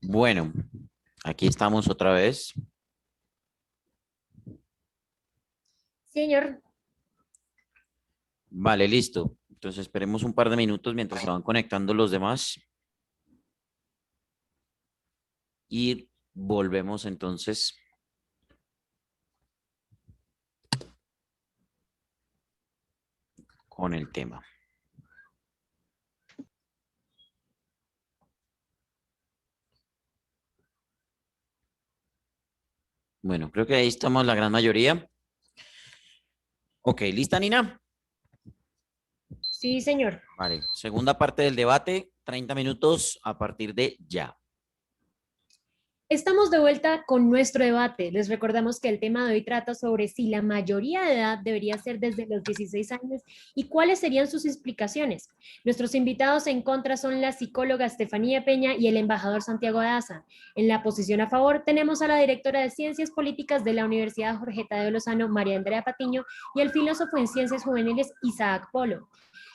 Bueno, aquí estamos otra vez. Señor, Vale, listo. Entonces esperemos un par de minutos mientras se van conectando los demás y volvemos entonces con el tema. Bueno, creo que ahí estamos la gran mayoría. Ok, ¿lista, Nina? sí, señor. Vale, segunda parte del debate, 30 minutos a partir de ya. Estamos de vuelta con nuestro debate. Les recordamos que el tema de hoy trata sobre si la mayoría de edad debería ser desde los 16 años y cuáles serían sus explicaciones. Nuestros invitados en contra son la psicóloga Estefanía Peña y el embajador Santiago Daza. En la posición a favor tenemos a la directora de Ciencias Políticas de la Universidad Jorge Tadeo Lozano, María Andrea Patiño, y el filósofo en Ciencias Juveniles Isaac Polo.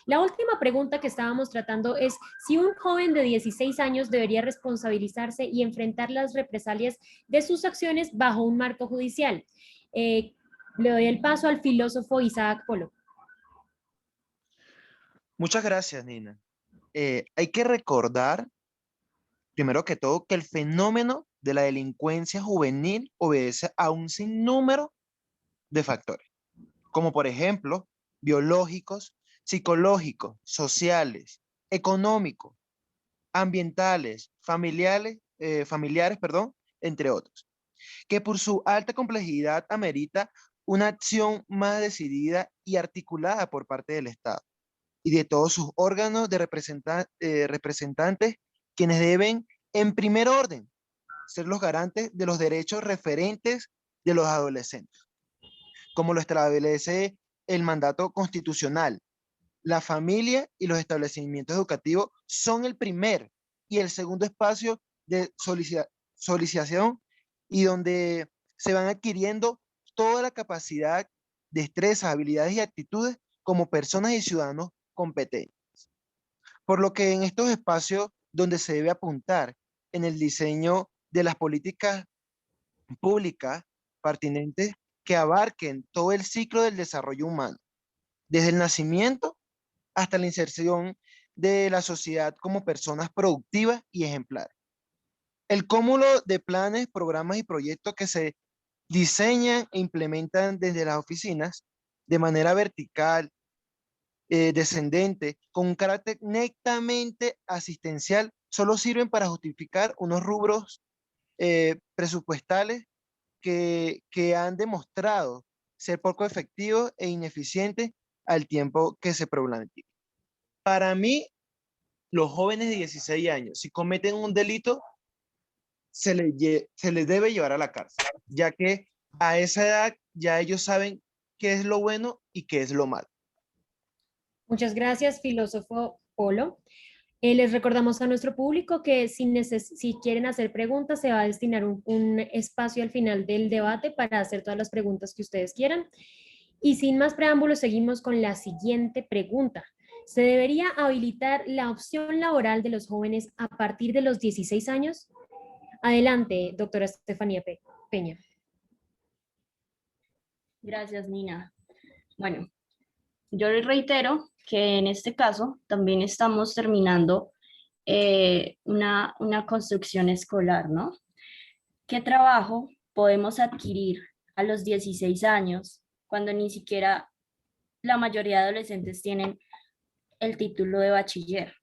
La última pregunta que estábamos tratando es si un joven de 16 años debería responsabilizarse y enfrentar las represalias de sus acciones bajo un marco judicial. Eh, Le doy el paso al filósofo Isaac Polo. Muchas gracias, Nina. Hay que recordar, primero que todo, que el fenómeno de la delincuencia juvenil obedece a un sinnúmero de factores, como por ejemplo, biológicos, psicológicos, sociales, económicos, ambientales, familiares, perdón, entre otros, que por su alta complejidad amerita una acción más decidida y articulada por parte del Estado y de todos sus órganos de representantes, quienes deben, en primer orden, ser los garantes de los derechos referentes de los adolescentes, como lo establece el mandato constitucional. La familia y los establecimientos educativos son el primer y el segundo espacio de solicitación y donde se van adquiriendo toda la capacidad, destrezas, habilidades y actitudes como personas y ciudadanos competentes. Por lo que en estos espacios donde se debe apuntar en el diseño de las políticas públicas pertinentes que abarquen todo el ciclo del desarrollo humano, desde el nacimiento hasta la inserción de la sociedad como personas productivas y ejemplares. El cúmulo de planes, programas y proyectos que se diseñan e implementan desde las oficinas de manera vertical, descendente, con un carácter netamente asistencial, solo sirven para justificar unos rubros presupuestales que han demostrado ser poco efectivos e ineficientes al tiempo que se problematizan. Para mí, los jóvenes de 16 años, si cometen un delito, se les debe llevar a la cárcel, ya que a esa edad ya ellos saben qué es lo bueno y qué es lo malo. Muchas gracias, filósofo Polo. Les recordamos a nuestro público que si quieren hacer preguntas, se va a destinar un espacio al final del debate para hacer todas las preguntas que ustedes quieran. Y sin más preámbulos, seguimos con la siguiente pregunta. ¿Se debería habilitar la opción laboral de los jóvenes a partir de los 16 años? Adelante, doctora Estefanía Peña. Gracias, Nina. Bueno, yo les reitero que en este caso también estamos terminando una construcción escolar, ¿no? ¿Qué trabajo podemos adquirir a los 16 años cuando ni siquiera la mayoría de adolescentes tienen el título de bachiller?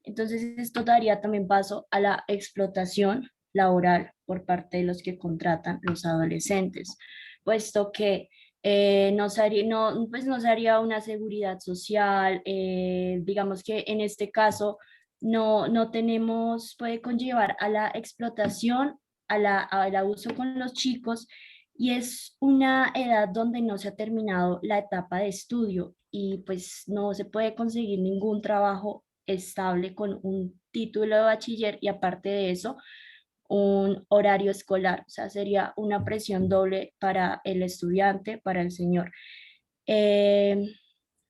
Entonces, esto daría también paso a la explotación laboral por parte de los que contratan los adolescentes, puesto que pues no se haría una seguridad social, digamos que en este caso no tenemos, puede conllevar a la explotación, al abuso con los chicos, y es una edad donde no se ha terminado la etapa de estudio y pues no se puede conseguir ningún trabajo estable con un título de bachiller y aparte de eso, un horario escolar. O sea, sería una presión doble para el estudiante, para el señor. Eh,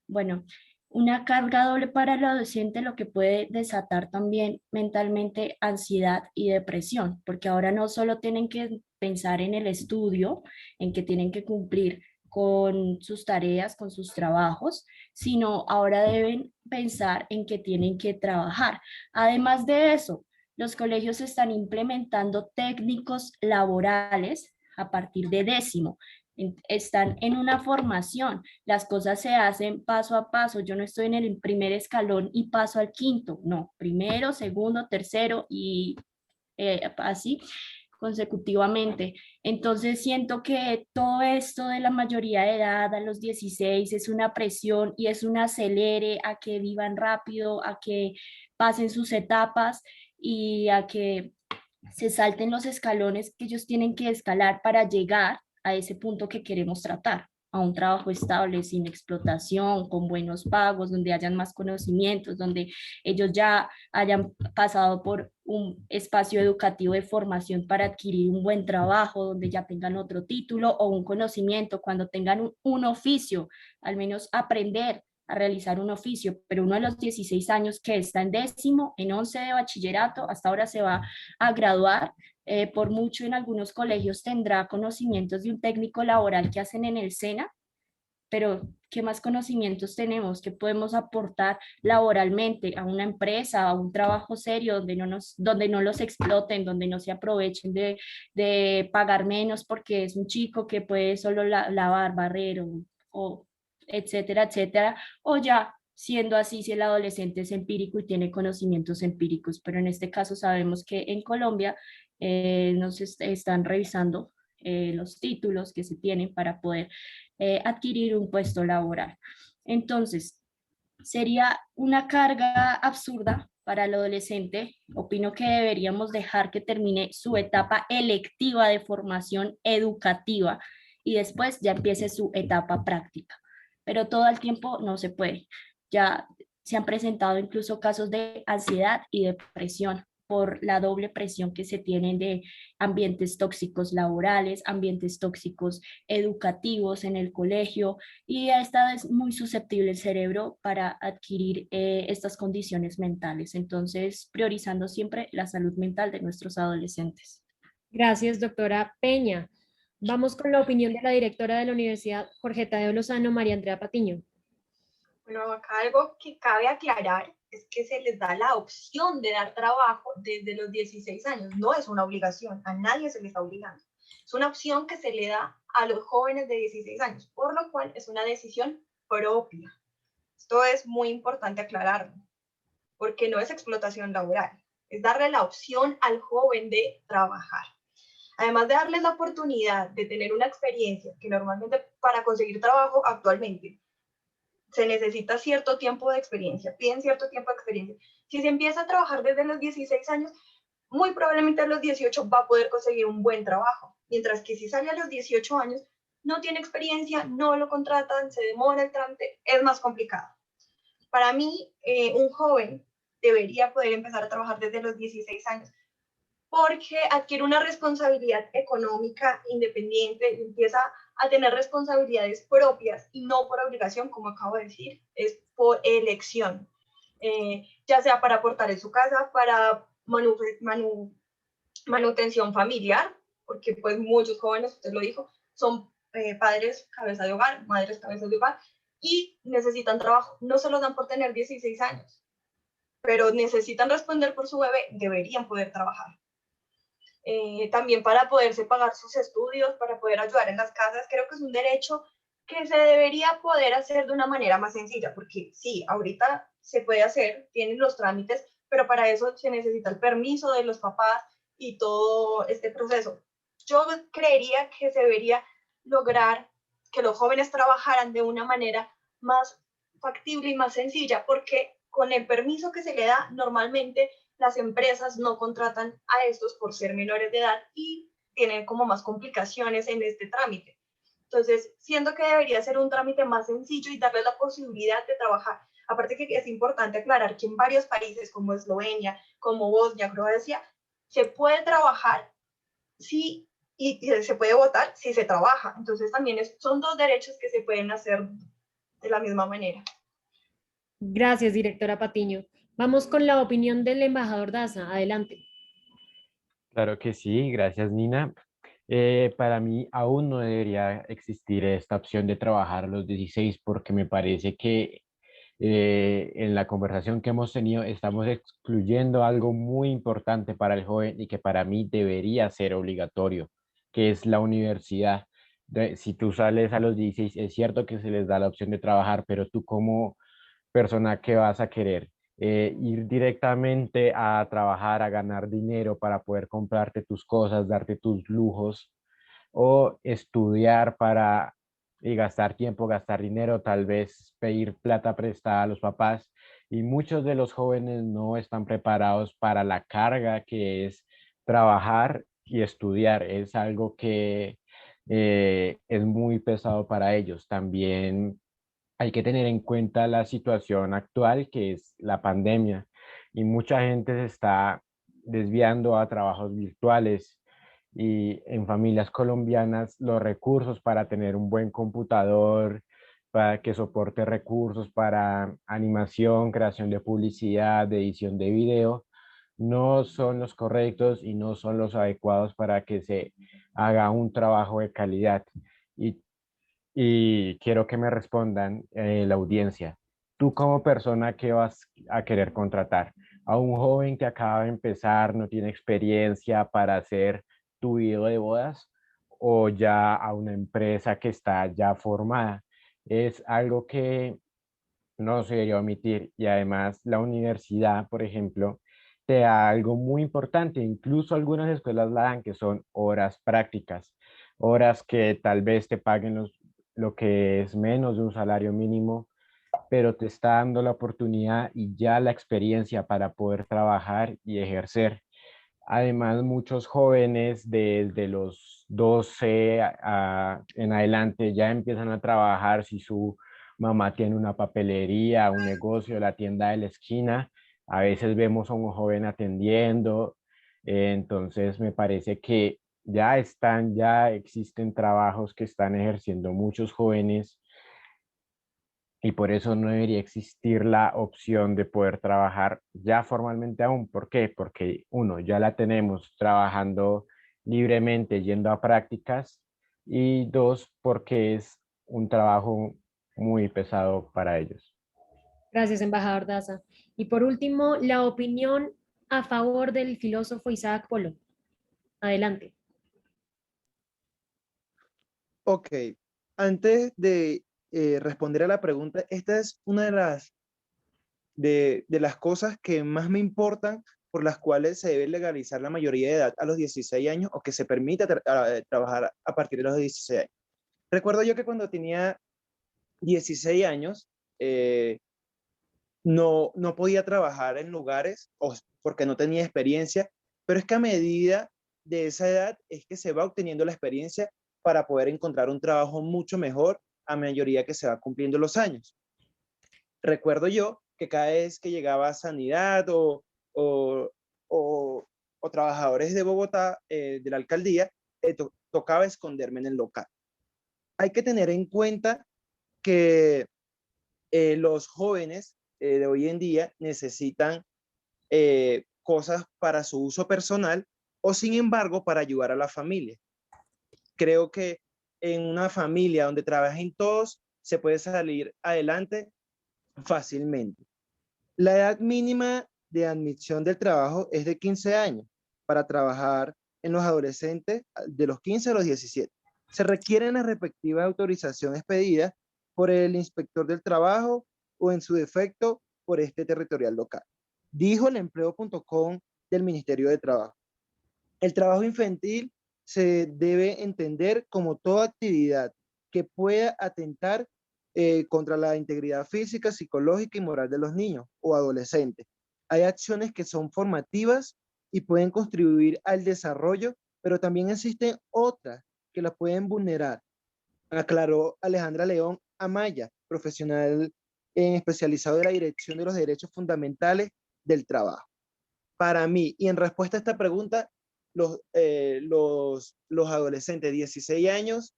bueno, Una carga doble para el adolescente, lo que puede desatar también mentalmente ansiedad y depresión, porque ahora no solo tienen que pensar en el estudio, en que tienen que cumplir con sus tareas, con sus trabajos, sino ahora deben pensar en que tienen que trabajar. Además de eso, los colegios están implementando técnicos laborales a partir de décimo. Están en una formación, las cosas se hacen paso a paso. Yo no estoy en el primer escalón y paso al quinto, no, primero, segundo, tercero y así consecutivamente. Entonces siento que todo esto de la mayoría de edad a los 16 es una presión y es un acelere a que vivan rápido, a que pasen sus etapas y a que se salten los escalones que ellos tienen que escalar para llegar a ese punto que queremos tratar, a un trabajo estable, sin explotación, con buenos pagos, donde hayan más conocimientos, donde ellos ya hayan pasado por un espacio educativo de formación para adquirir un buen trabajo, donde ya tengan otro título o un conocimiento, cuando tengan un oficio, al menos aprender a realizar un oficio, pero uno a los 16 años que está en décimo, en 11 de bachillerato, hasta ahora se va a graduar, por mucho en algunos colegios tendrá conocimientos de un técnico laboral que hacen en el SENA, pero ¿qué más conocimientos tenemos? ¿Qué podemos aportar laboralmente a una empresa, a un trabajo serio donde no los exploten, donde no se aprovechen de pagar menos porque es un chico que puede solo lavar, barrer o etcétera, etcétera, o ya siendo así si el adolescente es empírico y tiene conocimientos empíricos, pero en este caso sabemos que en Colombia nos están revisando los títulos que se tienen para poder adquirir un puesto laboral. Entonces, sería una carga absurda para el adolescente. Opino que deberíamos dejar que termine su etapa electiva de formación educativa y después ya empiece su etapa práctica. Pero todo el tiempo no se puede. Ya se han presentado incluso casos de ansiedad y depresión por la doble presión que se tienen de ambientes tóxicos laborales, ambientes tóxicos educativos en el colegio, y esta es muy susceptible el cerebro para adquirir estas condiciones mentales. Entonces, priorizando siempre la salud mental de nuestros adolescentes. Gracias, doctora Peña. Vamos con la opinión de la directora de la Universidad Jorge Tadeo Lozano, María Andrea Patiño. Bueno, acá algo que cabe aclarar es que se les da la opción de dar trabajo desde los 16 años. No es una obligación, a nadie se les está obligando. Es una opción que se le da a los jóvenes de 16 años, por lo cual es una decisión propia. Esto es muy importante aclararlo, porque no es explotación laboral, es darle la opción al joven de trabajar. Además de darles la oportunidad de tener una experiencia, que normalmente para conseguir trabajo actualmente se necesita cierto tiempo de experiencia, piden cierto tiempo de experiencia. Si se empieza a trabajar desde los 16 años, muy probablemente a los 18 va a poder conseguir un buen trabajo, mientras que si sale a los 18 años, no tiene experiencia, no lo contratan, se demora el trámite, es más complicado. Para mí, un joven debería poder empezar a trabajar desde los 16 años, porque adquiere una responsabilidad económica independiente, empieza a tener responsabilidades propias y no por obligación, como acabo de decir, es por elección, ya sea para aportar en su casa, para manutención familiar, porque pues muchos jóvenes, usted lo dijo, son padres cabeza de hogar, madres cabezas de hogar, y necesitan trabajo, no se los dan por tener 16 años, pero necesitan responder por su bebé, deberían poder trabajar. También para poderse pagar sus estudios, para poder ayudar en las casas, creo que es un derecho que se debería poder hacer de una manera más sencilla, porque sí, ahorita se puede hacer, tienen los trámites, pero para eso se necesita el permiso de los papás y todo este proceso. Yo creería que se debería lograr que los jóvenes trabajaran de una manera más factible y más sencilla, porque con el permiso que se le da, normalmente las empresas no contratan a estos por ser menores de edad y tienen como más complicaciones en este trámite. Entonces, siento que debería ser un trámite más sencillo y darles la posibilidad de trabajar. Aparte que es importante aclarar que en varios países como Eslovenia, como Bosnia, Croacia, se puede trabajar sí, y se puede votar si se trabaja. Entonces, también son dos derechos que se pueden hacer de la misma manera. Gracias, directora Patiño. Vamos con la opinión del embajador Daza. Adelante. Claro que sí, gracias Nina. Para mí aún no debería existir esta opción de trabajar a los 16 porque me parece que en la conversación que hemos tenido estamos excluyendo algo muy importante para el joven y que para mí debería ser obligatorio, que es la universidad. Si tú sales a los 16, es cierto que se les da la opción de trabajar, pero tú como persona que vas a querer ir directamente a trabajar, a ganar dinero para poder comprarte tus cosas, darte tus lujos o estudiar para y gastar tiempo, gastar dinero, tal vez pedir plata prestada a los papás. Y muchos de los jóvenes no están preparados para la carga que es trabajar y estudiar. Es algo que es muy pesado para ellos. También hay que tener en cuenta la situación actual, que es la pandemia, y mucha gente se está desviando a trabajos virtuales y en familias colombianas los recursos para tener un buen computador, para que soporte recursos para animación, creación de publicidad, de edición de video, no son los correctos y no son los adecuados para que se haga un trabajo de calidad. Y quiero que me respondan la audiencia. Tú como persona, ¿qué vas a querer contratar? ¿A un joven que acaba de empezar, no tiene experiencia para hacer tu video de bodas? ¿O ya a una empresa que está ya formada? Es algo que no se debería omitir. Y además la universidad, por ejemplo, te da algo muy importante. Incluso algunas escuelas la dan, que son horas prácticas, horas que tal vez te paguen lo que es menos de un salario mínimo, pero te está dando la oportunidad y ya la experiencia para poder trabajar y ejercer. Además, muchos jóvenes desde los 12 en adelante ya empiezan a trabajar. Si su mamá tiene una papelería, un negocio, la tienda de la esquina, a veces vemos a un joven atendiendo. Entonces, me parece que ya existen trabajos que están ejerciendo muchos jóvenes y por eso no debería existir la opción de poder trabajar ya formalmente aún. ¿Por qué? Porque uno, ya la tenemos trabajando libremente, yendo a prácticas, y dos, porque es un trabajo muy pesado para ellos. Gracias, embajador Daza. Y por último, la opinión a favor del filósofo Isaac Polo. Adelante. Ok, antes de responder a la pregunta, esta es una de las cosas que más me importan por las cuales se debe legalizar la mayoría de edad a los 16 años o que se permita trabajar a partir de los 16 años. Recuerdo yo que cuando tenía 16 años, no podía trabajar en lugares porque no tenía experiencia, pero es que a medida de esa edad es que se va obteniendo la experiencia para poder encontrar un trabajo mucho mejor a mayoría que se va cumpliendo los años. Recuerdo yo que cada vez que llegaba a Sanidad o, o trabajadores de Bogotá, de la alcaldía, tocaba esconderme en el local. Hay que tener en cuenta que los jóvenes de hoy en día necesitan cosas para su uso personal o sin embargo para ayudar a la familia. Creo que en una familia donde trabajen todos se puede salir adelante fácilmente. La edad mínima de admisión del trabajo es de 15 años para trabajar en los adolescentes de los 15 a los 17. Se requieren las respectivas autorizaciones pedidas por el inspector del trabajo o en su defecto por este territorial local. Dijo el empleo.com del Ministerio de Trabajo. El trabajo infantil se debe entender como toda actividad que pueda atentar contra la integridad física, psicológica y moral de los niños o adolescentes. Hay acciones que son formativas y pueden contribuir al desarrollo, pero también existen otras que las pueden vulnerar, aclaró Alejandra León Amaya, profesional especializado de la Dirección de los Derechos Fundamentales del Trabajo. Para mí, y en respuesta a esta pregunta, los adolescentes de 16 años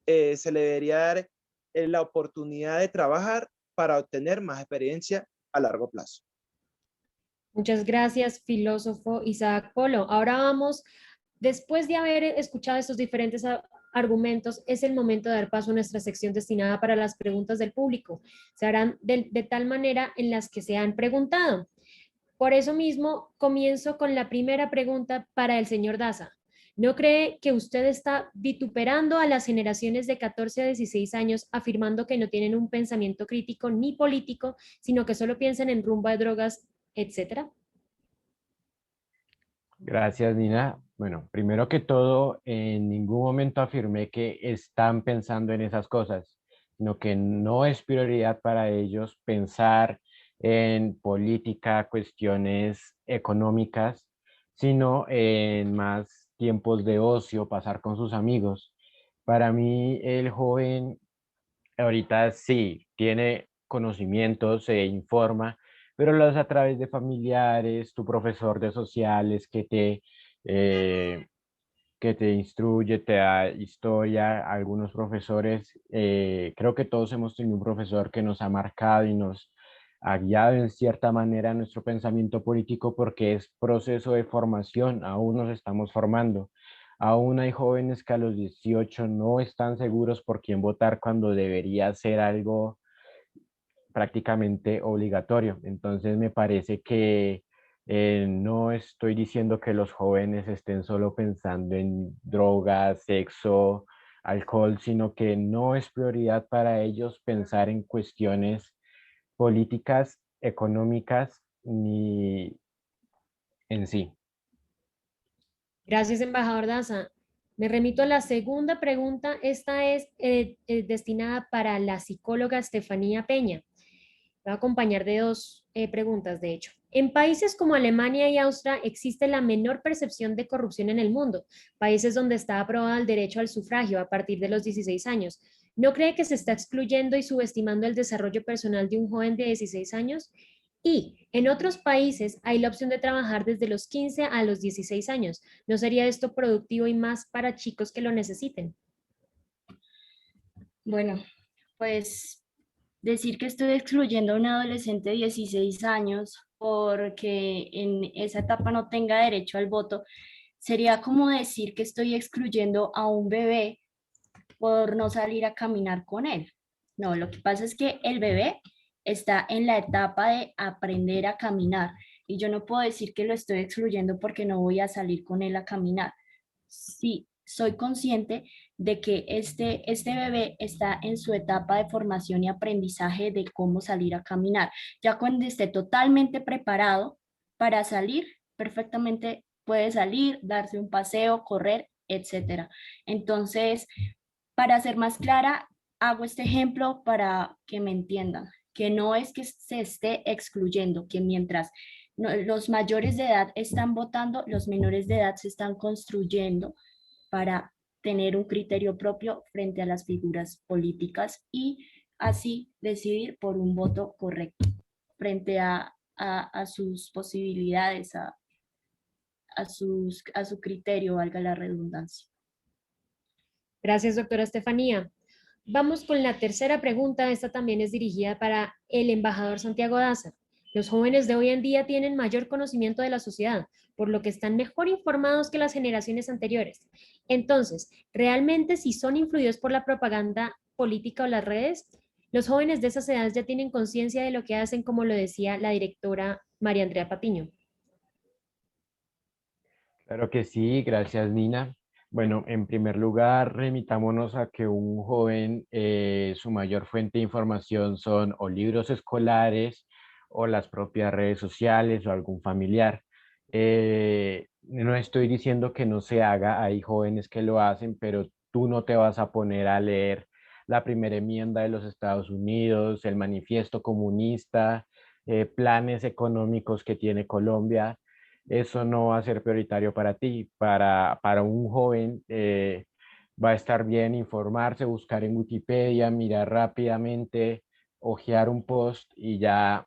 se le debería dar la oportunidad de trabajar para obtener más experiencia a largo plazo. Muchas gracias, filósofo Isaac Polo. Ahora vamos, después de haber escuchado estos diferentes argumentos, es el momento de dar paso a nuestra sección destinada para las preguntas del público. Se harán de tal manera en las que se han preguntado. Por eso mismo, comienzo con la primera pregunta para el señor Daza. ¿No cree que usted está vituperando a las generaciones de 14 a 16 años afirmando que no tienen un pensamiento crítico ni político, sino que solo piensan en rumba de drogas, etcétera? Gracias, Nina. Bueno, primero que todo, en ningún momento afirmé que están pensando en esas cosas, sino que no es prioridad para ellos pensar en política, cuestiones económicas, sino en más tiempos de ocio, pasar con sus amigos. Para mí, el joven ahorita sí tiene conocimientos, se informa, pero los a través de familiares, tu profesor de sociales eh, que te instruye, te da historia, algunos profesores, creo que todos hemos tenido un profesor que nos ha marcado y nos ha guiado en cierta manera nuestro pensamiento político porque es proceso de formación, aún nos estamos formando. Aún hay jóvenes que a los 18 no están seguros por quién votar cuando debería ser algo prácticamente obligatorio. Entonces me parece que no estoy diciendo que los jóvenes estén solo pensando en drogas, sexo, alcohol, sino que no es prioridad para ellos pensar en cuestiones políticas, económicas, ni en sí. Gracias, embajador Daza. Me remito a la segunda pregunta. Esta es destinada para la psicóloga Estefanía Peña. Voy a acompañar de dos preguntas, de hecho. En países como Alemania y Austria existe la menor percepción de corrupción en el mundo, países donde está aprobado el derecho al sufragio a partir de los 16 años. ¿No cree que se está excluyendo y subestimando el desarrollo personal de un joven de 16 años? Y en otros países hay la opción de trabajar desde los 15 a los 16 años. ¿No sería esto productivo y más para chicos que lo necesiten? Bueno, pues decir que estoy excluyendo a un adolescente de 16 años porque en esa etapa no tenga derecho al voto, sería como decir que estoy excluyendo a un bebé por no salir a caminar con él. No, lo que pasa es que el bebé está en la etapa de aprender a caminar y yo no puedo decir que lo estoy excluyendo porque no voy a salir con él a caminar. Sí, soy consciente de que este bebé está en su etapa de formación y aprendizaje de cómo salir a caminar. Ya cuando esté totalmente preparado para salir, perfectamente puede salir, darse un paseo, correr, etcétera. Entonces, para ser más clara, hago este ejemplo para que me entiendan, que no es que se esté excluyendo, que mientras los mayores de edad están votando, los menores de edad se están construyendo para tener un criterio propio frente a las figuras políticas y así decidir por un voto correcto frente a sus posibilidades, a su criterio, valga la redundancia. Gracias, doctora Estefanía. Vamos con la tercera pregunta. Esta también es dirigida para el embajador Santiago Daza. Los jóvenes de hoy en día tienen mayor conocimiento de la sociedad, por lo que están mejor informados que las generaciones anteriores. Entonces, ¿realmente si son influidos por la propaganda política o las redes? Los jóvenes de esas edades ya tienen conciencia de lo que hacen, como lo decía la directora María Andrea Patiño. Claro que sí, gracias Nina. Bueno, en primer lugar, remitámonos a que un joven, su mayor fuente de información son o libros escolares o las propias redes sociales o algún familiar. No estoy diciendo que no se haga, hay jóvenes que lo hacen, pero tú no te vas a poner a leer la primera enmienda de los Estados Unidos, el manifiesto comunista, planes económicos que tiene Colombia. Eso no va a ser prioritario para ti. Para un joven va a estar bien informarse, buscar en Wikipedia, mirar rápidamente, hojear un post y ya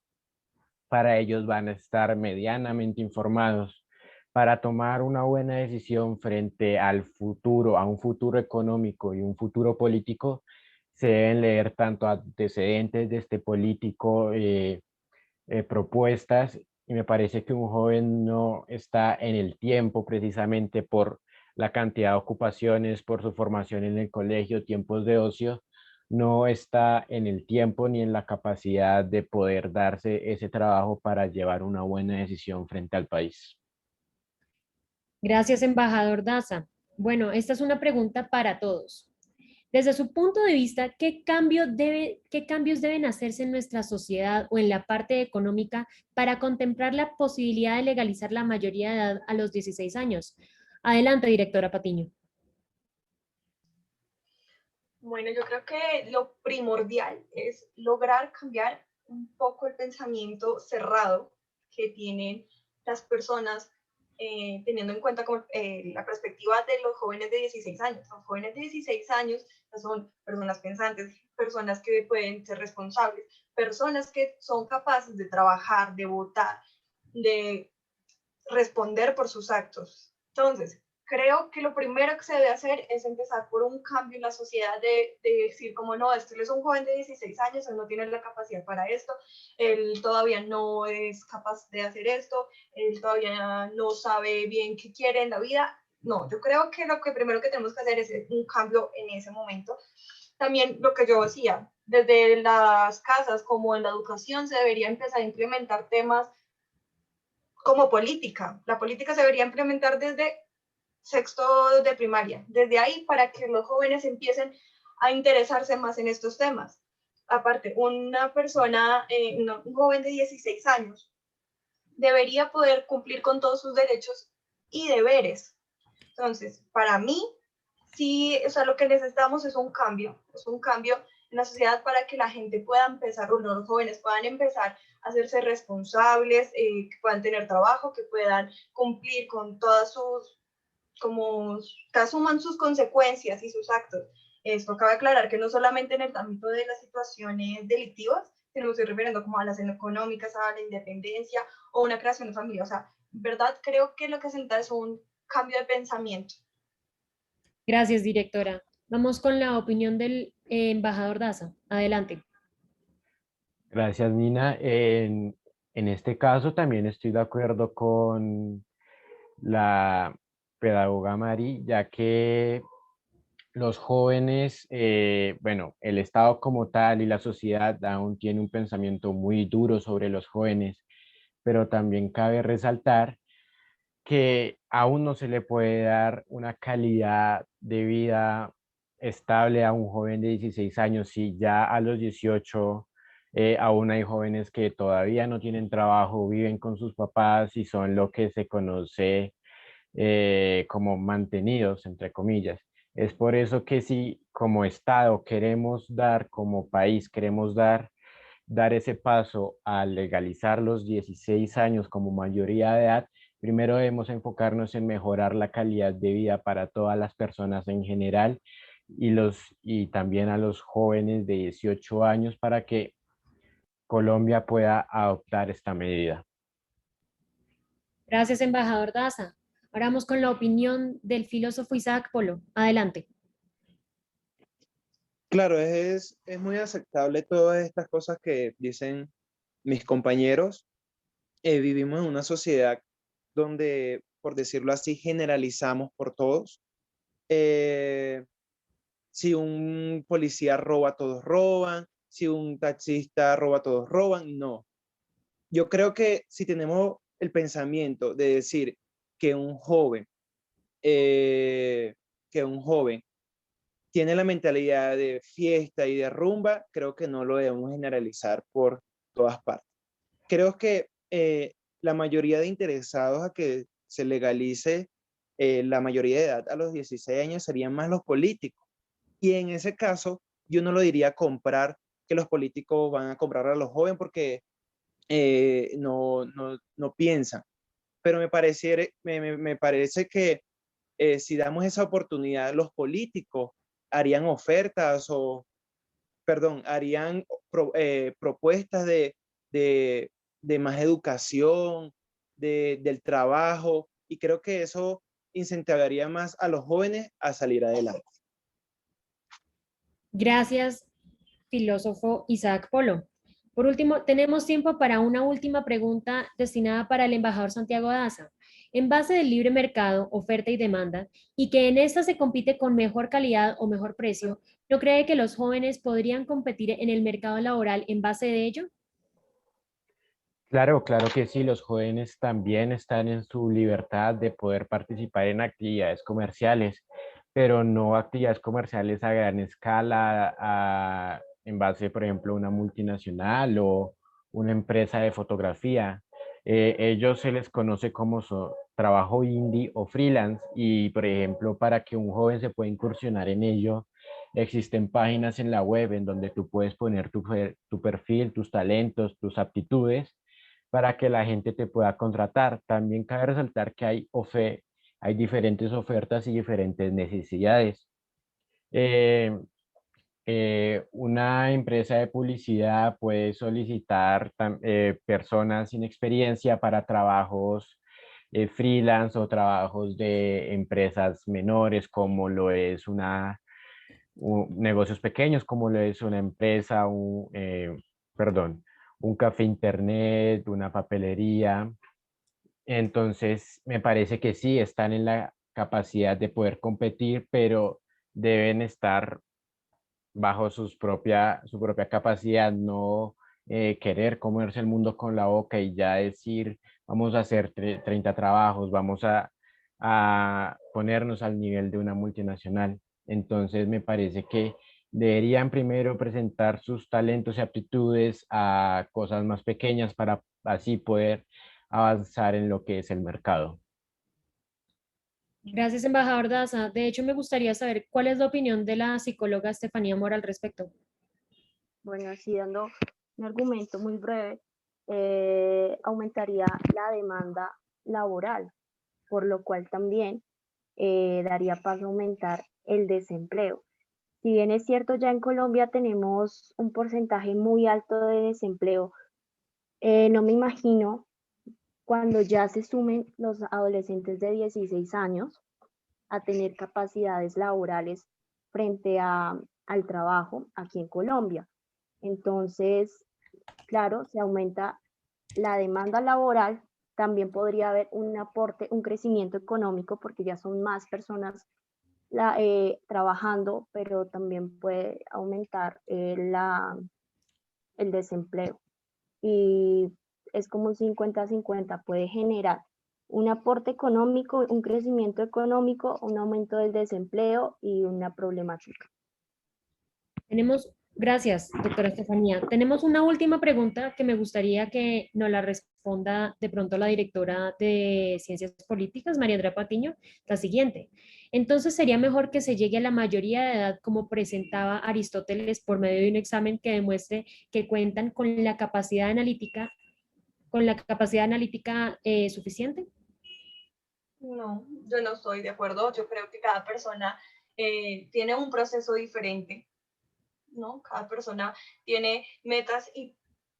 para ellos van a estar medianamente informados para tomar una buena decisión frente al futuro, a un futuro económico y un futuro político. se deben leer tanto antecedentes de este político, propuestas, y me parece que un joven no está en el tiempo precisamente por la cantidad de ocupaciones, por su formación en el colegio, tiempos de ocio, no está en el tiempo ni en la capacidad de poder darse ese trabajo para llevar una buena decisión frente al país. Gracias, embajador Daza. Bueno, esta es una pregunta para todos. Desde su punto de vista, ¿qué cambios deben hacerse en nuestra sociedad o en la parte económica para contemplar la posibilidad de legalizar la mayoría de edad a los 16 años? Adelante, directora Patiño. Bueno, yo creo que lo primordial es lograr cambiar un poco el pensamiento cerrado que tienen las personas, teniendo en cuenta la perspectiva de los jóvenes de 16 años. Los jóvenes de 16 años son personas pensantes, personas que pueden ser responsables, personas que son capaces de trabajar, de votar, de responder por sus actos. Entonces, creo que lo primero que se debe hacer es empezar por un cambio en la sociedad de decir como no, este es un joven de 16 años, él no tiene la capacidad para esto, él todavía no es capaz de hacer esto, él todavía no sabe bien qué quiere en la vida. No, yo creo que lo que primero que tenemos que hacer es un cambio en ese momento. También lo que yo decía, desde las casas como en la educación se debería empezar a implementar temas como política. La política se debería implementar desde sexto de primaria, desde ahí para que los jóvenes empiecen a interesarse más en estos temas. Aparte, una persona, un joven de 16 años, debería poder cumplir con todos sus derechos y deberes. Entonces, para mí, sí, o sea, lo que necesitamos es un cambio en la sociedad para que la gente pueda empezar, o los jóvenes puedan empezar a hacerse responsables, que puedan tener trabajo, que puedan cumplir con todas sus, como que asuman sus consecuencias y sus actos. Esto cabe aclarar que no solamente en el ámbito de las situaciones delictivas, sino me estoy refiriendo como a las económicas, a la independencia o una creación de familia. O sea, en verdad creo que lo que se necesita es un cambio de pensamiento. Gracias, directora. Vamos con la opinión del embajador Daza. Adelante. Gracias, Nina. En este caso también estoy de acuerdo con la pedagoga Mari, ya que los jóvenes, bueno, el Estado como tal y la sociedad aún tiene un pensamiento muy duro sobre los jóvenes, pero también cabe resaltar que aún no se le puede dar una calidad de vida estable a un joven de 16 años si ya a los 18 aún hay jóvenes que todavía no tienen trabajo, viven con sus papás y son lo que se conoce como mantenidos, entre comillas. Es por eso que si como Estado queremos dar, como país queremos dar ese paso a legalizar los 16 años como mayoría de edad, primero debemos enfocarnos en mejorar la calidad de vida para todas las personas en general y también a los jóvenes de 18 años para que Colombia pueda adoptar esta medida. Gracias, embajador Daza. Ahora vamos con la opinión del filósofo Isaac Polo. Adelante. Claro, es muy aceptable todas estas cosas que dicen mis compañeros. Vivimos en una sociedad donde, por decirlo así, generalizamos por todos. Eh, si un policía roba, todos roban. Si un taxista roba, todos roban. No. Yo creo que si tenemos el pensamiento de decir que un joven, eh, que un joven tiene la mentalidad de fiesta y de rumba, creo que no lo debemos generalizar por todas partes. Creo que la mayoría de interesados a que se legalice la mayoría de edad a los 16 años serían más los políticos. Y en ese caso, yo no lo diría comprar, que los políticos van a comprar a los jóvenes porque no piensan. Pero me parece que si damos esa oportunidad, los políticos harían ofertas o, perdón, harían propuestas de, de más educación, del trabajo, y creo que eso incentivaría más a los jóvenes a salir adelante. Gracias, filósofo Isaac Polo. Por último, tenemos tiempo para una última pregunta destinada para el embajador Santiago Daza. En base del libre mercado, oferta y demanda, y que en esta se compite con mejor calidad o mejor precio, ¿no cree que los jóvenes podrían competir en el mercado laboral en base de ello? Claro, claro que sí, los jóvenes también están en su libertad de poder participar en actividades comerciales, pero no actividades comerciales a gran escala, en base, por ejemplo, a una multinacional o una empresa de fotografía. Ellos se les conoce como trabajo indie o freelance y, por ejemplo, para que un joven se pueda incursionar en ello, existen páginas en la web en donde tú puedes poner tu perfil, tus talentos, tus aptitudes para que la gente te pueda contratar. También cabe resaltar que hay diferentes ofertas y diferentes necesidades. Eh, una empresa de publicidad puede solicitar personas sin experiencia para trabajos freelance o trabajos de empresas menores, como lo es negocios pequeños, como lo es una empresa, perdón, un café internet, una papelería. Entonces, me parece que sí, están en la capacidad de poder competir, pero deben estar bajo su propia capacidad, no querer comerse el mundo con la boca y ya decir, vamos a hacer 30 trabajos, vamos a ponernos al nivel de una multinacional. Entonces, me parece que deberían primero presentar sus talentos y aptitudes a cosas más pequeñas para así poder avanzar en lo que es el mercado. Gracias, embajador Daza. De hecho, me gustaría saber cuál es la opinión de la psicóloga Estefanía Mora al respecto. Bueno, así dando un argumento muy breve, aumentaría la demanda laboral, por lo cual también daría paso a aumentar el desempleo. Si bien es cierto, ya en Colombia tenemos un porcentaje muy alto de desempleo, no me imagino cuando ya se sumen los adolescentes de 16 años a tener capacidades laborales frente al trabajo aquí en Colombia. Entonces, claro, se aumenta la demanda laboral, también podría haber un aporte, un crecimiento económico, porque ya son más personas trabajando, pero también puede aumentar el desempleo. Y es como un 50-50, puede generar un aporte económico, un crecimiento económico, un aumento del desempleo y una problemática. Gracias, doctora Estefanía. Tenemos una última pregunta que me gustaría que nos la responda de pronto la directora de Ciencias Políticas, María Andrea Patiño, la siguiente. Entonces, ¿sería mejor que se llegue a la mayoría de edad como presentaba Aristóteles por medio de un examen que demuestre que cuentan con la capacidad analítica suficiente? No, yo no estoy de acuerdo. Yo creo que cada persona tiene un proceso diferente, ¿no? Cada persona tiene metas y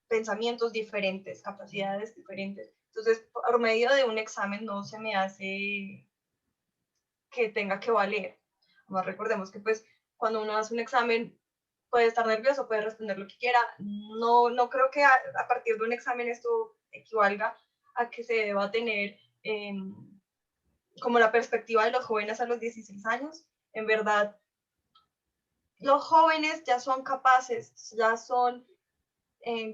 pensamientos diferentes, capacidades diferentes. Entonces, por medio de un examen no se me hace que tenga que valer. Además, recordemos que pues cuando uno hace un examen puede estar nervioso, puede responder lo que quiera. No creo que a partir de un examen esto equivalga a que se deba tener como la perspectiva de los jóvenes a los 16 años. En verdad, los jóvenes ya son capaces, ya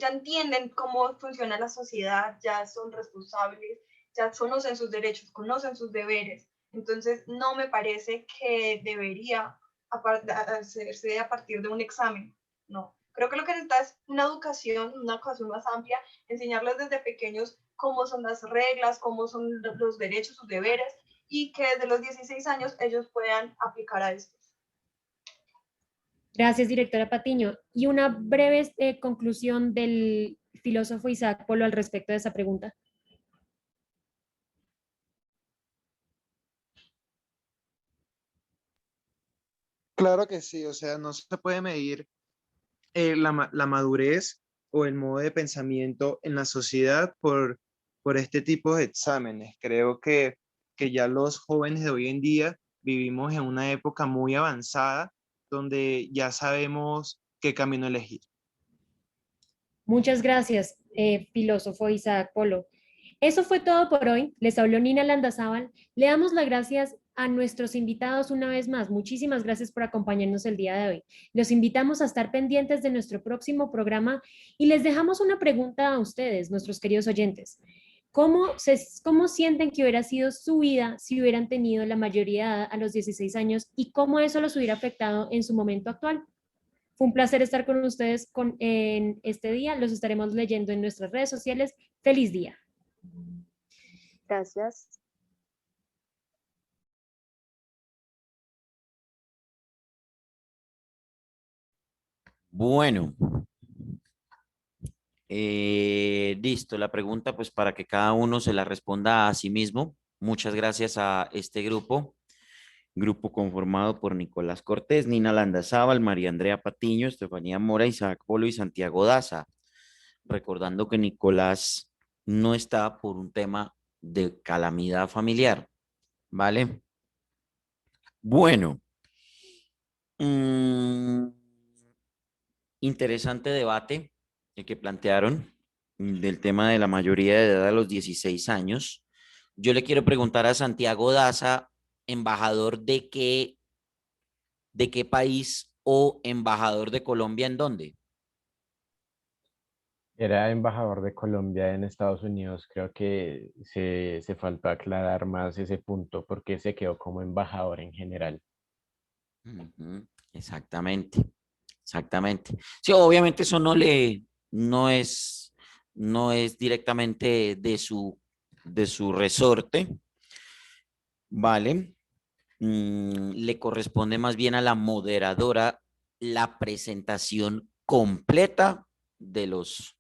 entienden cómo funciona la sociedad, ya son responsables, ya conocen sus derechos, conocen sus deberes. Entonces, no me parece que debería hacerse a partir de un examen. No. Creo que lo que necesita es una educación más amplia, enseñarles desde pequeños cómo son las reglas, cómo son los derechos, sus deberes, y que desde los 16 años ellos puedan aplicar a esto. Gracias, directora Patiño. Y una breve conclusión del filósofo Isaac Polo al respecto de esa pregunta. Claro que sí, o sea, no se puede medir la madurez o el modo de pensamiento en la sociedad por este tipo de exámenes. Creo que ya los jóvenes de hoy en día vivimos en una época muy avanzada donde ya sabemos qué camino elegir. Muchas gracias, filósofo Isaac Polo. Eso fue todo por hoy. Les habló Nina Landazábal. Le damos las gracias a nuestros invitados una vez más. Muchísimas gracias por acompañarnos el día de hoy. Los invitamos a estar pendientes de nuestro próximo programa y les dejamos una pregunta a ustedes, nuestros queridos oyentes. ¿Cómo sienten que hubiera sido su vida si hubieran tenido la mayoría de edad a los 16 años y cómo eso los hubiera afectado en su momento actual? Fue un placer estar con ustedes en este día. Los estaremos leyendo en nuestras redes sociales. ¡Feliz día! Gracias. Bueno, listo. La pregunta, pues para que cada uno se la responda a sí mismo. Muchas gracias a este grupo conformado por Nicolás Cortés, Nina Landazábal, María Andrea Patiño, Estefanía Mora, Isaac Polo y Santiago Daza. Recordando que Nicolás no está por un tema de calamidad familiar, ¿vale? Bueno, interesante debate el que plantearon del tema de la mayoría de edad a los 16 años. Yo le quiero preguntar a Santiago Daza, embajador de qué país o embajador de Colombia en dónde. Era embajador de Colombia en Estados Unidos. Creo que se faltó aclarar más ese punto porque se quedó como embajador en general. Exactamente, exactamente. Sí, obviamente eso no es directamente de su resorte, ¿vale? Le corresponde más bien a la moderadora la presentación completa de los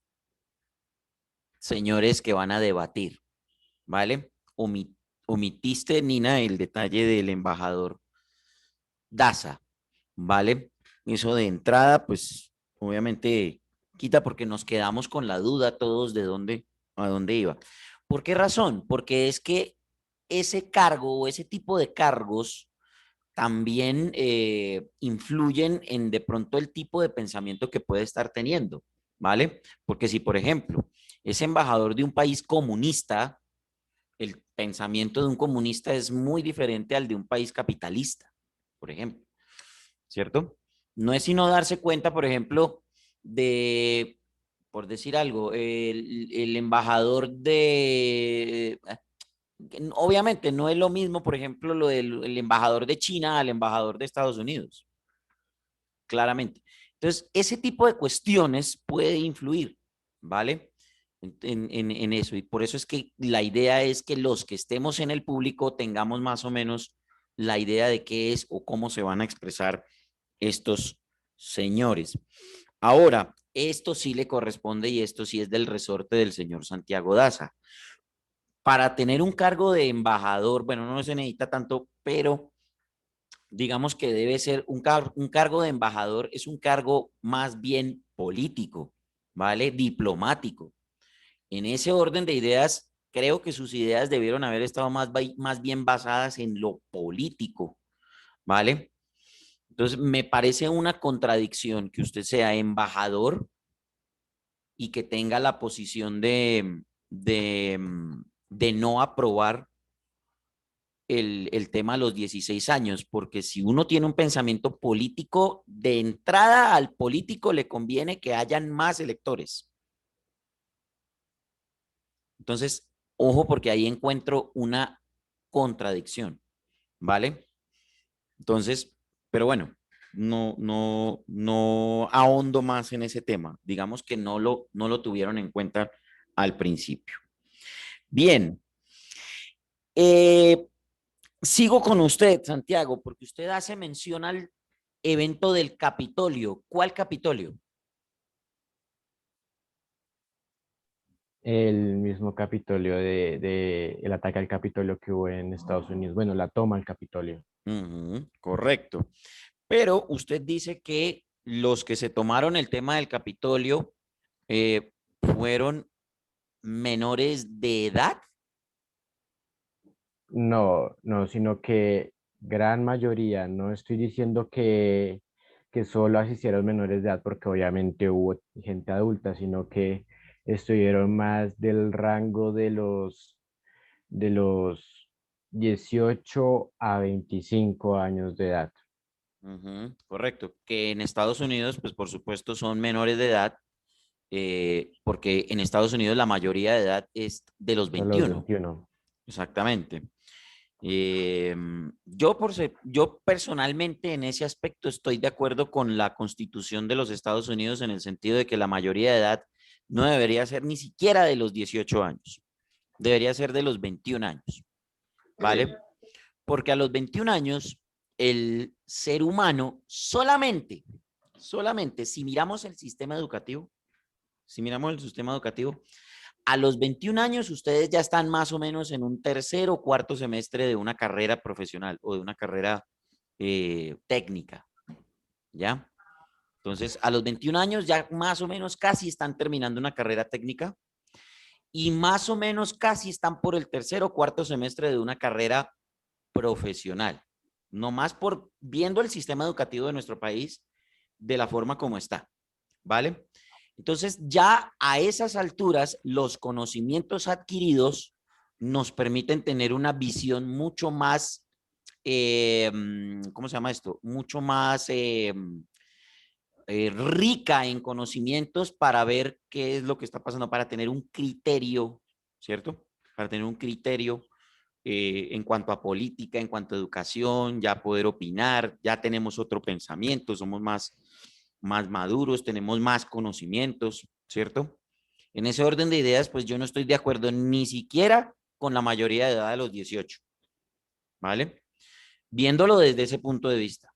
señores que van a debatir, ¿vale? Omitiste, Nina, el detalle del embajador Daza, ¿vale? Eso de entrada, pues obviamente quita porque nos quedamos con la duda todos de a dónde iba. ¿Por qué razón? Porque es que ese cargo o ese tipo de cargos también influyen en de pronto el tipo de pensamiento que puede estar teniendo, ¿vale? Porque si, por ejemplo, es embajador de un país comunista, el pensamiento de un comunista es muy diferente al de un país capitalista, por ejemplo, ¿cierto? No es sino darse cuenta, por ejemplo, de, por decir algo, el embajador obviamente no es lo mismo, por ejemplo, lo del el embajador de China al embajador de Estados Unidos, claramente. Entonces, ese tipo de cuestiones puede influir, ¿vale? En eso. Y por eso es que la idea es que los que estemos en el público tengamos más o menos la idea de qué es o cómo se van a expresar estos señores. Ahora, esto sí le corresponde y esto sí es del resorte del señor Santiago Daza. Para tener un cargo de embajador, bueno, no se necesita tanto, pero digamos que debe ser un cargo de embajador, es un cargo más bien político, ¿vale? Diplomático. En ese orden de ideas, creo que sus ideas debieron haber estado más bien basadas en lo político, ¿vale? Entonces, me parece una contradicción que usted sea embajador y que tenga la posición de no aprobar el tema a los 16 años, porque si uno tiene un pensamiento político, de entrada al político le conviene que hayan más electores. Entonces, ojo, porque ahí encuentro una contradicción, ¿vale? Entonces, pero bueno, no ahondo más en ese tema. Digamos que no lo tuvieron en cuenta al principio. Bien. Sigo con usted, Santiago, porque usted hace mención al evento del Capitolio. ¿Cuál Capitolio? El mismo Capitolio el ataque al Capitolio que hubo en Estados Unidos. Bueno, la toma al Capitolio. Correcto. Pero usted dice que los que se tomaron el tema del Capitolio fueron menores de edad. No, no, sino que gran mayoría, no estoy diciendo que que solo asistieron menores de edad, porque obviamente hubo gente adulta, sino que estuvieron más del rango de los 18 a 25 años de edad. Ujú, correcto. Que en Estados Unidos, pues por supuesto son menores de edad, porque en Estados Unidos la mayoría de edad es de los A los 21. 21. Exactamente. Yo personalmente en ese aspecto estoy de acuerdo con la Constitución de los Estados Unidos en el sentido de que la mayoría de edad no debería ser ni siquiera de los 18 años, debería ser de los 21 años, ¿vale? Porque a los 21 años el ser humano solamente si miramos el sistema educativo, a los 21 años ustedes ya están más o menos en un tercer o cuarto semestre de una carrera profesional o de una carrera técnica, ¿ya? Entonces, a los 21 años ya más o menos casi están terminando una carrera técnica y más o menos casi están por el tercer o cuarto semestre de una carrera profesional. No más por viendo el sistema educativo de nuestro país de la forma como está, ¿vale? Entonces, ya a esas alturas, los conocimientos adquiridos nos permiten tener una visión mucho más, ¿cómo se llama esto? Mucho más rica en conocimientos para ver qué es lo que está pasando, para tener un criterio, ¿cierto? Para tener un criterio en cuanto a política, en cuanto a educación, ya poder opinar, ya tenemos otro pensamiento, somos más maduros, tenemos más conocimientos, ¿cierto? En ese orden de ideas, pues yo no estoy de acuerdo ni siquiera con la mayoría de edad de los 18, ¿vale? Viéndolo desde ese punto de vista.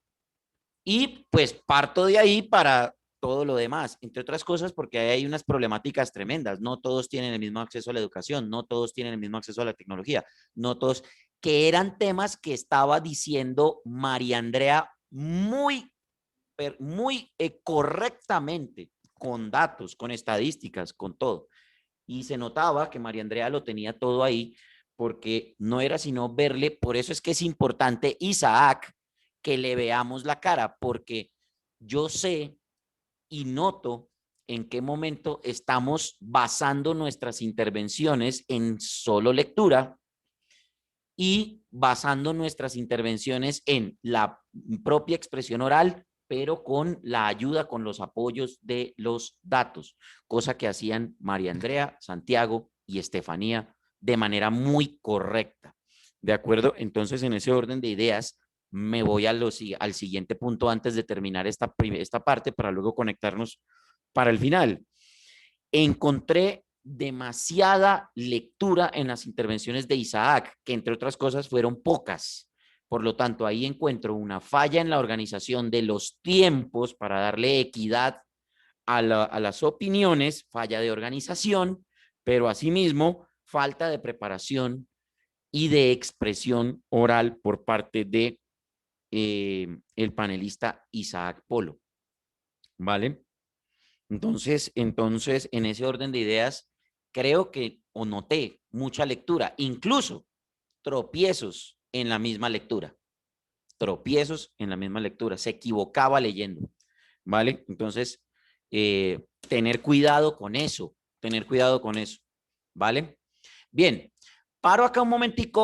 Y pues parto de ahí para todo lo demás, entre otras cosas porque hay unas problemáticas tremendas. No todos tienen el mismo acceso a la educación, no todos tienen el mismo acceso a la tecnología, no todos, que eran temas que estaba diciendo María Andrea muy correctamente, con datos, con estadísticas, con todo. Y se notaba que María Andrea lo tenía todo ahí porque no era sino verle, por eso es que es importante, Isaac, que le veamos la cara, porque yo sé y noto en qué momento estamos basando nuestras intervenciones en solo lectura y basando nuestras intervenciones en la propia expresión oral, pero con la ayuda, con los apoyos de los datos, cosa que hacían María Andrea, Santiago y Estefanía de manera muy correcta. ¿De acuerdo? Entonces, en ese orden de ideas, me voy al siguiente punto antes de terminar esta parte para luego conectarnos para el final. Encontré demasiada lectura en las intervenciones de Isaac, que entre otras cosas fueron pocas. Por lo tanto, ahí encuentro una falla en la organización de los tiempos para darle equidad a las opiniones, falla de organización, pero asimismo falta de preparación y de expresión oral por parte de el panelista Isaac Polo. ¿Vale? Entonces, en ese orden de ideas, creo que o noté mucha lectura, incluso tropiezos en la misma lectura, se equivocaba leyendo, ¿vale? Entonces, tener cuidado con eso, ¿vale? Bien, paro acá un momentico.